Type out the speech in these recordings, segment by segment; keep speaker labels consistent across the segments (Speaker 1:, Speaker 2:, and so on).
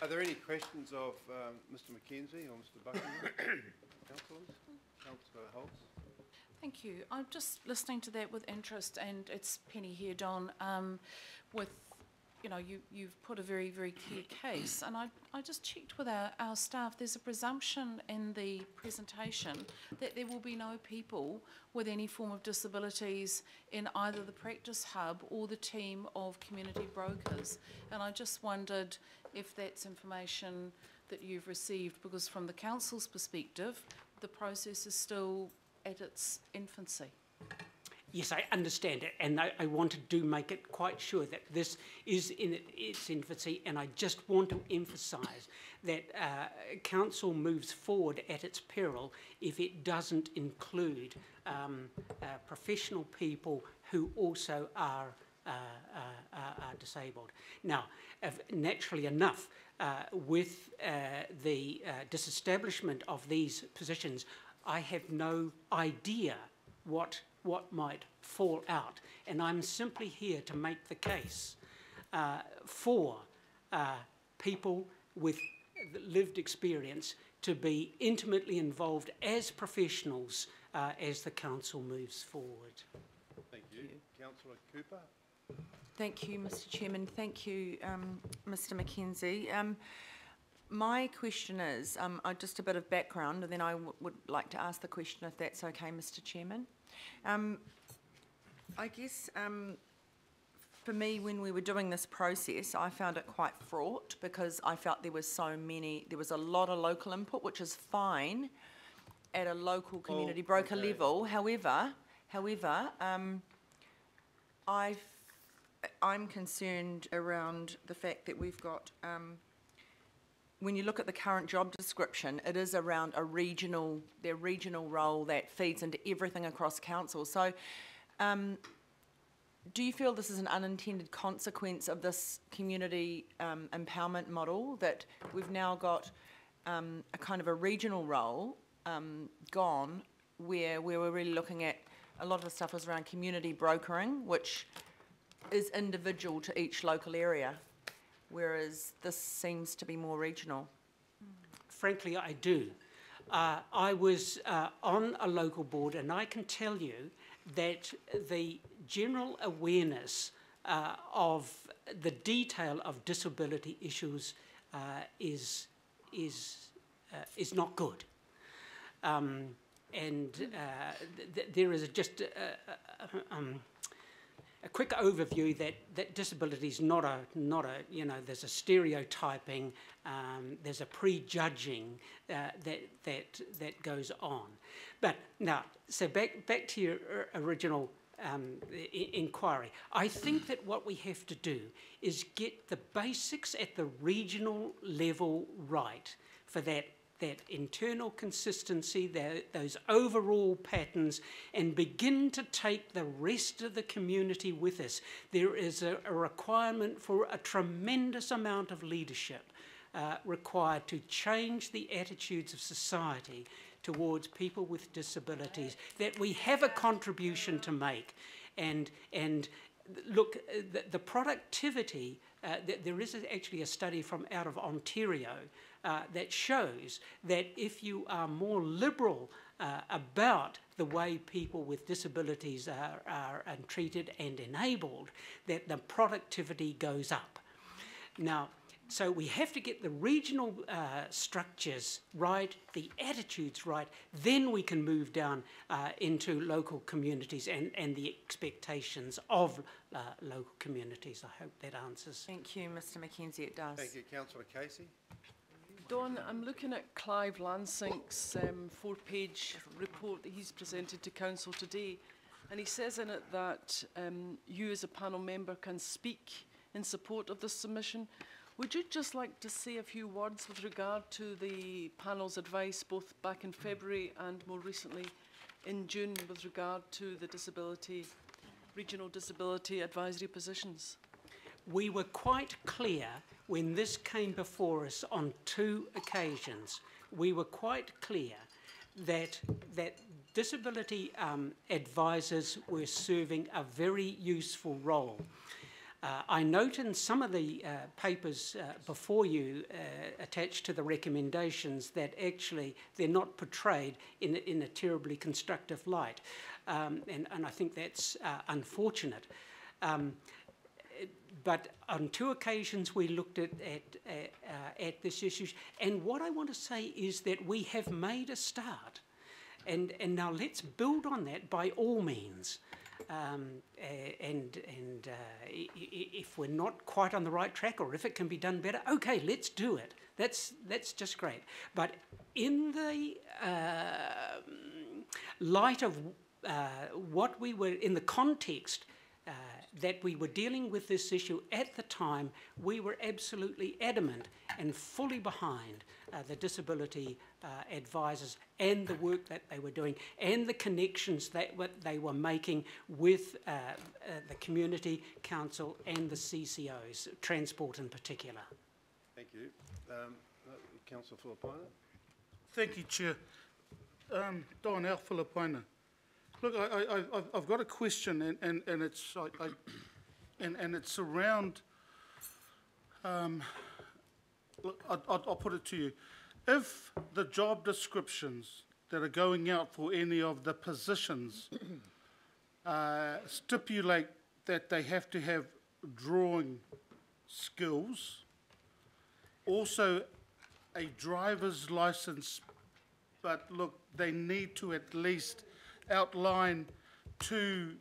Speaker 1: Are there any questions of Mr Mackenzie or Mr Buckingham? Councillors? Councillor Holtz?
Speaker 2: Thank you. I'm just listening to that with interest, and it's Penny here, Don, with, you know, you've put a very, very clear case, and I just checked with our staff. There's a presumption in the presentation that there will be no people with any form of disabilities in either the practice hub or the team of community brokers, and I just wondered if that's information that you've received, because from the council's perspective, the process is still at its infancy.
Speaker 3: Yes, I understand it, and I want to make it quite sure that this is in its infancy, and I just want to emphasise that council moves forward at its peril if it doesn't include professional people who also are disabled. Now, naturally enough, with the disestablishment of these positions, I have no idea what might fall out, and I'm simply here to make the case for people with lived experience to be intimately involved as professionals as the council moves forward.
Speaker 1: Thank you. Councillor Cooper?
Speaker 4: Thank you, Mr Chairman. Thank you, Mr Mackenzie. My question is, just a bit of background, and then I would like to ask the question if that's okay, Mr Chairman. I guess for me, when we were doing this process, I found it quite fraught because I felt there was a lot of local input, which is fine at a local community broker level. However, I'm concerned around the fact that we've got, when you look at the current job description, it is around their regional role that feeds into everything across council. So do you feel this is an unintended consequence of this community empowerment model, that we've now got a kind of a regional role gone, where we're really looking at a lot of the stuff is around community brokering, which is individual to each local area, whereas this seems to be more regional?
Speaker 3: Frankly, I do. I was on a local board, and I can tell you that the general awareness of the detail of disability issues is not good. There is just a quick overview that disability is not a there's a stereotyping, there's a prejudging that goes on. But now, so back to your original inquiry. I think that what we have to do is get the basics at the regional level right for that internal consistency, those overall patterns, and begin to take the rest of the community with us. There is a requirement for a tremendous amount of leadership required to change the attitudes of society towards people with disabilities, that we have a contribution to make. And look, the productivity, there is actually a study from out of Ontario that shows that if you are more liberal about the way people with disabilities are treated and enabled, that the productivity goes up. Now, so we have to get the regional structures right, the attitudes right, then we can move down into local communities and the expectations of local communities. I hope that answers.
Speaker 4: Thank you, Mr Mackenzie, it does.
Speaker 1: Thank you. Councillor Casey?
Speaker 5: Don, I'm looking at Clive Lansing's 4-page report that he's presented to Council today, and he says in it that you as a panel member can speak in support of this submission. Would you just like to say a few words with regard to the panel's advice, both back in February and more recently in June, with regard to the regional disability advisory positions?
Speaker 3: We were quite clear when this came before us on 2 occasions. We were quite clear that disability advisors were serving a very useful role. I note in some of the papers before you attached to the recommendations that actually they're not portrayed in a terribly constructive light, and I think that's unfortunate. But on 2 occasions we looked at this issue, and what I want to say is that we have made a start, and now let's build on that by all means. If we're not quite on the right track, or if it can be done better, okay, let's do it. That's just great. But in the light of what we were, in the context that we were dealing with this issue at the time, we were absolutely adamant and fully behind the disability advisors and the work that they were doing and the connections that they were making with the community council and the CCOs, transport in particular.
Speaker 1: Thank you. Councillor Filipaina.
Speaker 6: Thank you, Chair. Don Al Filipaina. Look, I've got a question, and it's and it's around. Look, I'll put it to you. If the job descriptions that are going out for any of the positions stipulate that they have to have drawing skills, also a driver's license, but look, they need to at least outline to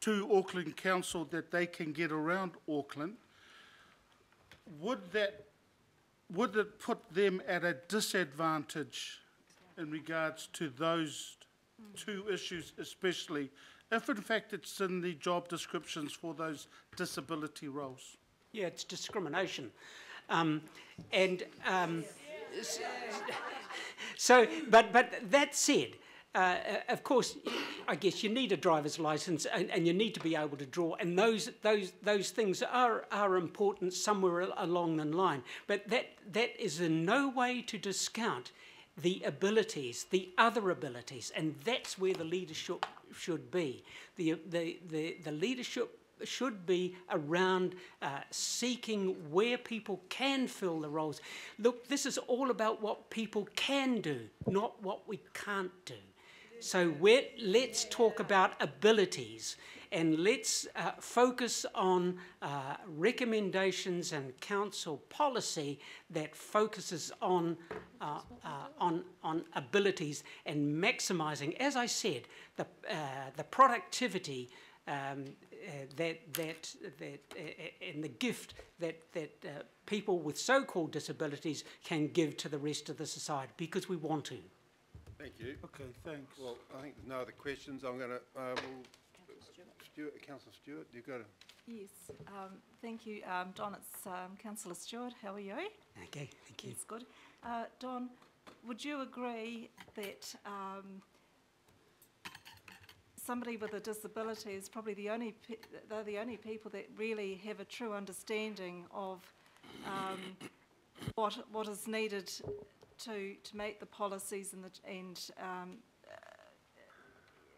Speaker 6: Auckland Council that they can get around Auckland. Would it put them at a disadvantage in regards to those 2 issues, especially if in fact it's in the job descriptions for those disability roles?
Speaker 3: Yeah, it's discrimination. So, but that said, of course, I guess you need a driver's license and you need to be able to draw, and those things are important somewhere along the line. But that is in no way to discount the abilities, the other abilities, and that's where the leadership should be. The leadership should be around seeking where people can fill the roles. Look, this is all about what people can do, not what we can't do. So let's talk about abilities, and let's focus on recommendations and council policy that focuses on abilities and maximising, as I said, the productivity and the gift that people with so-called disabilities can give to the rest of the society, because we want to.
Speaker 1: Thank you.
Speaker 6: Okay, thanks.
Speaker 1: Well, I think no other questions. I'm going to, Councillor Stewart, you've got to.
Speaker 7: Yes, thank you. Don, it's Councillor Stewart. How are you?
Speaker 3: Okay, thank you.
Speaker 7: That's good. Don, would you agree that somebody with a disability is probably they're the only people that really have a true understanding of what is needed to make the policies and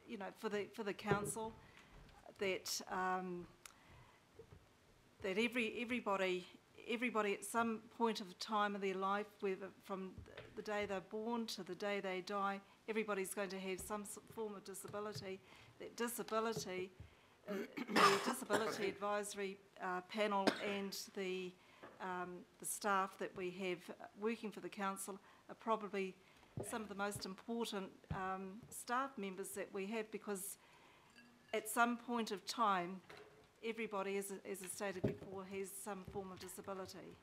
Speaker 7: you know, for the council, that that everybody at some point of time in their life, whether from the day they're born to the day they die, everybody's going to have some form of disability. That disability, the disability advisory panel and the staff that we have working for the council are probably some of the most important staff members that we have, because at some point of time, everybody, as I stated before, has some form of disability.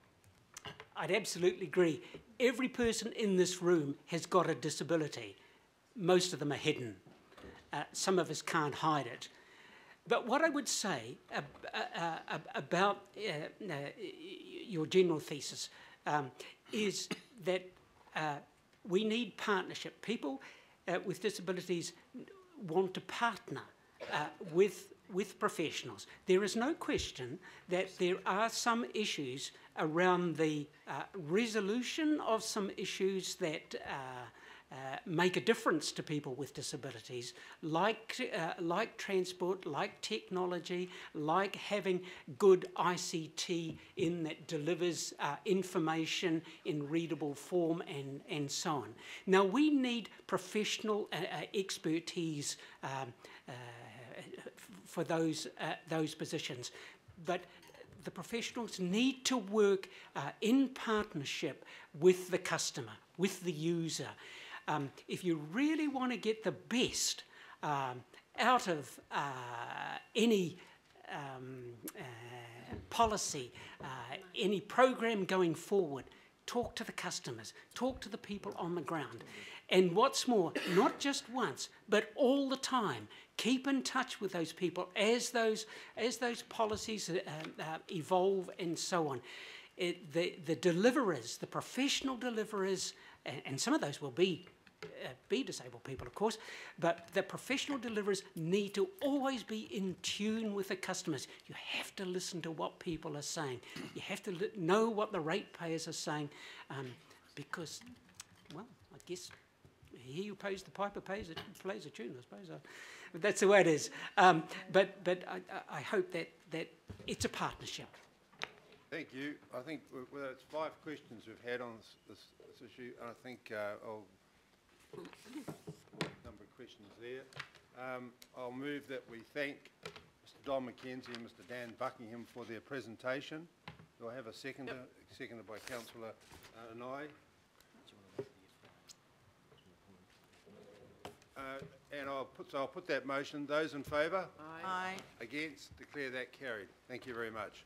Speaker 3: I'd absolutely agree. Every person in this room has got a disability. Most of them are hidden. Some of us can't hide it. But what I would say about your general thesis is that we need partnership. People with disabilities want to partner with professionals. There is no question that there are some issues around the resolution of some issues that make a difference to people with disabilities, like transport, like technology, like having good ICT in that delivers information in readable form and so on. Now we need professional expertise for those positions, but the professionals need to work in partnership with the customer, with the user. If you really want to get the best out of any policy, any program going forward, talk to the customers, talk to the people on the ground. And what's more, not just once, but all the time, keep in touch with those people as those policies evolve and so on. The deliverers, the professional deliverers, and some of those will be disabled people, of course, but the professional deliverers need to always be in tune with the customers. You have to listen to what people are saying. You have to know what the ratepayers are saying, because, well, I guess he who pays the piper plays a tune, I suppose. But that's the way it is. But I hope that it's a partnership.
Speaker 1: Thank you. I think it's 5 questions we've had on this issue. I think number of questions there. I'll move that we thank Mr. Don McKenzie and Mr. Dan Buckingham for their presentation. Do I have a seconder? Yep. Seconded by Councillor Anai. And I'll put that motion. Those in favour?
Speaker 4: Aye.
Speaker 1: Against? Declare that carried. Thank you very much.